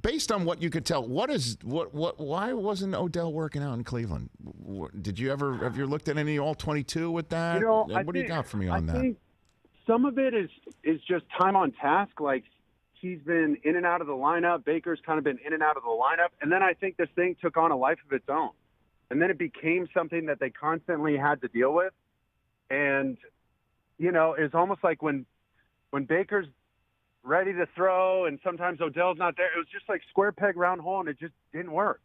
based on what you could tell, why wasn't Odell working out in Cleveland? Have you looked at any all 22 with that? What do you got for me on that? I think some of it is just time on task. Like, he's been in and out of the lineup. Baker's kind of been in and out of the lineup. And then I think this thing took on a life of its own. And then it became something that they constantly had to deal with. And, it's almost like when Baker's ready to throw and sometimes Odell's not there, it was just like square peg, round hole, and it just didn't work.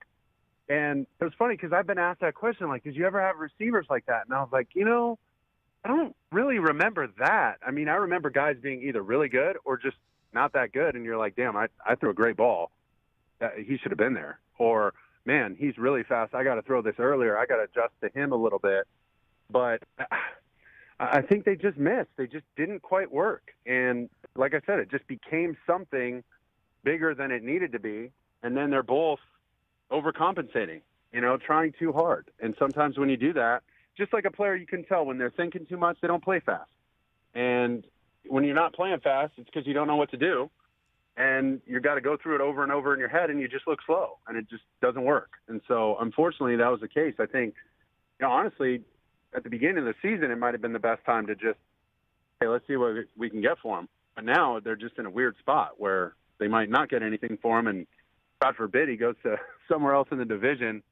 And it was funny because I've been asked that question, like, did you ever have receivers like that? And I was like, I don't really remember that. I mean, I remember guys being either really good or just not that good, and you're like, damn, I threw a great ball. He should have been there. Or, man, he's really fast. I got to throw this earlier. I got to adjust to him a little bit. But I think they just missed. They just didn't quite work. And like I said, it just became something bigger than it needed to be. And then they're both overcompensating, trying too hard. And sometimes when you do that, just like a player, you can tell when they're thinking too much, they don't play fast. And when you're not playing fast, it's because you don't know what to do. And you got to go through it over and over in your head, and you just look slow, and it just doesn't work. And so, unfortunately, that was the case. I think, honestly, at the beginning of the season, it might have been the best time to just, hey, let's see what we can get for him. But now they're just in a weird spot where they might not get anything for him, and God forbid he goes to somewhere else in the division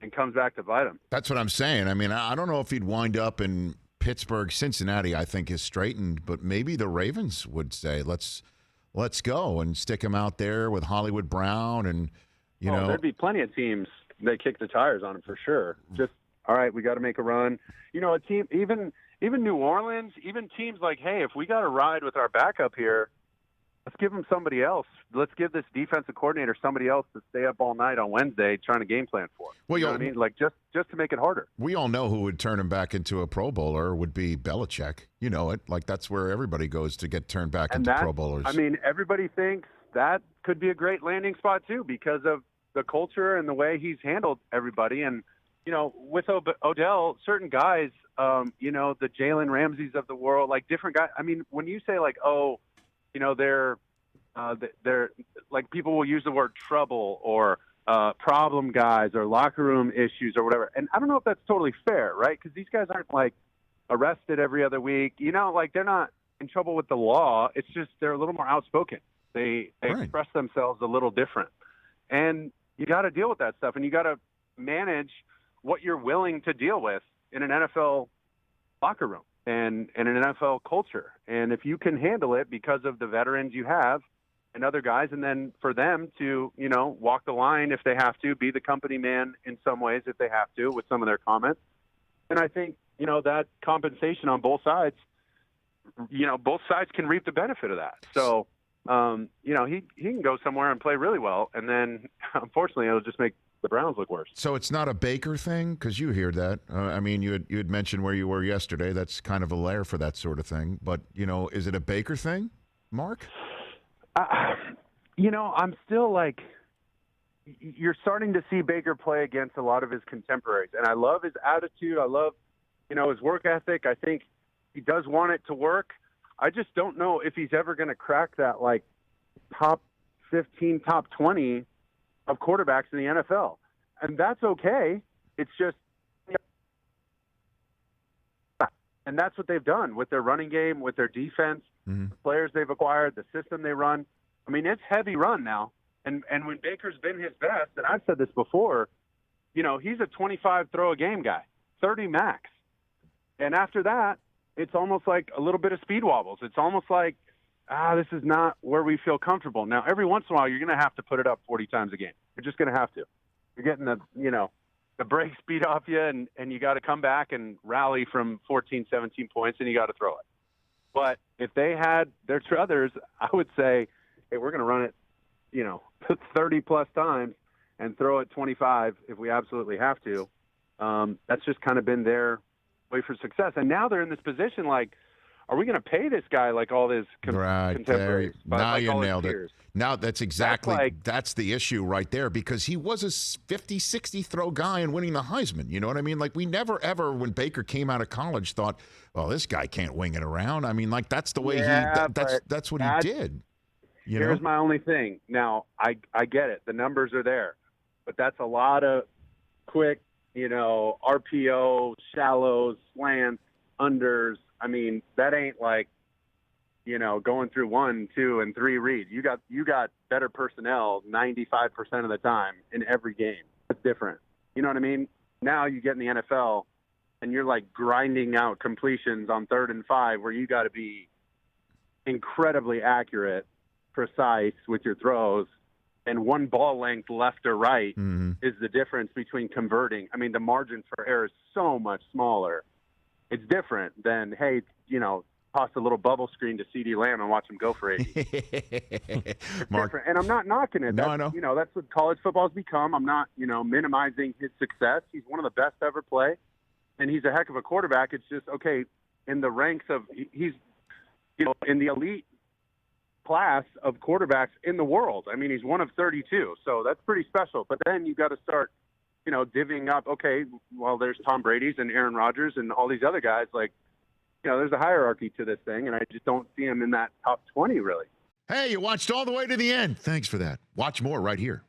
and comes back to bite him. That's what I'm saying. I mean, I don't know if he'd wind up in Pittsburgh. Cincinnati, I think, is straightened, but maybe the Ravens would say, let's go and stick him out there with Hollywood Brown, and there'd be plenty of teams that kick the tires on him for sure. Just, all right, we got to make a run. A team, even New Orleans, even teams like, hey, if we got to ride with our backup here, let's give him somebody else. Let's give this defensive coordinator somebody else to stay up all night on Wednesday trying to game plan for. Well, you know what I mean? Like, just to make it harder. We all know who would turn him back into a Pro Bowler would be Belichick. You know it. Like, that's where everybody goes to get turned back into Pro Bowlers. I mean, everybody thinks that could be a great landing spot, too, because of the culture and the way he's handled everybody. And, with Odell, certain guys, the Jalen Ramseys of the world, like different guys. I mean, when you say, like, they're like, people will use the word trouble or problem guys or locker room issues or whatever. And I don't know if that's totally fair, right? Because these guys aren't like arrested every other week. Like, they're not in trouble with the law. It's just they're a little more outspoken. They express themselves a little different. And you got to deal with that stuff, and you got to manage what you're willing to deal with in an NFL locker room and an NFL culture. And if you can handle it because of the veterans you have and other guys, and then for them to, walk the line if they have to, be the company man in some ways if they have to with some of their comments. And I think, that compensation on both sides, both sides can reap the benefit of that. So, he can go somewhere and play really well, and then, unfortunately, it'll just make the Browns look worse. So it's not a Baker thing? Because you hear that. I mean, you had mentioned where you were yesterday. That's kind of a lair for that sort of thing. But, is it a Baker thing, Mark? I'm still like, you're starting to see Baker play against a lot of his contemporaries. And I love his attitude. I love, his work ethic. I think he does want it to work. I just don't know if he's ever going to crack that, like, top 15, top 20 of quarterbacks in the NFL. And that's okay. It's just, and that's what they've done with their running game, with their defense, the players they've acquired, the system they run. I mean, it's heavy run now. And when Baker's been his best, and I've said this before, he's a 25 throw a game guy, 30 max. And after that, it's almost like a little bit of speed wobbles. It's almost like, this is not where we feel comfortable. Now, every once in a while, you're going to have to put it up 40 times a game. You're just going to have to. You're getting the brake speed off you, and you got to come back and rally from 14, 17 points, and you got to throw it. But if they had their druthers, I would say, hey, we're going to run it, 30-plus times and throw it 25 if we absolutely have to. That's just kind of been their way for success. And now they're in this position like, are we going to pay this guy like all his contemporaries? Now like you nailed it. Now that's exactly, that's the issue right there, because he was a 50, 60 throw guy and winning the Heisman. You know what I mean? Like, we never, ever, when Baker came out of college, thought, well, this guy can't wing it around. I mean, like, that's the way that's what he did. Here's my only thing. Now, I get it. The numbers are there. But that's a lot of quick, RPO, shallows, slants, unders. I mean, that ain't like, going through 1, 2, and 3 reads. You got better personnel 95% of the time in every game. It's different. You know what I mean? Now you get in the NFL and you're like grinding out completions on 3rd and 5 where you got to be incredibly accurate, precise with your throws, and one ball length left or right is the difference between converting. I mean, the margin for error is so much smaller. It's different than, hey, toss a little bubble screen to CeeDee Lamb and watch him go for 80. It's different. And I'm not knocking it. No, I know. That's what college football's become. I'm not, minimizing his success. He's one of the best to ever play, and he's a heck of a quarterback. It's just, okay, in the ranks of – he's, in the elite class of quarterbacks in the world. I mean, he's one of 32, so that's pretty special. But then you got to start, divvying up, okay, well, there's Tom Brady's and Aaron Rodgers and all these other guys. Like, there's a hierarchy to this thing, and I just don't see him in that top 20, really. Hey, you watched all the way to the end. Thanks for that. Watch more right here.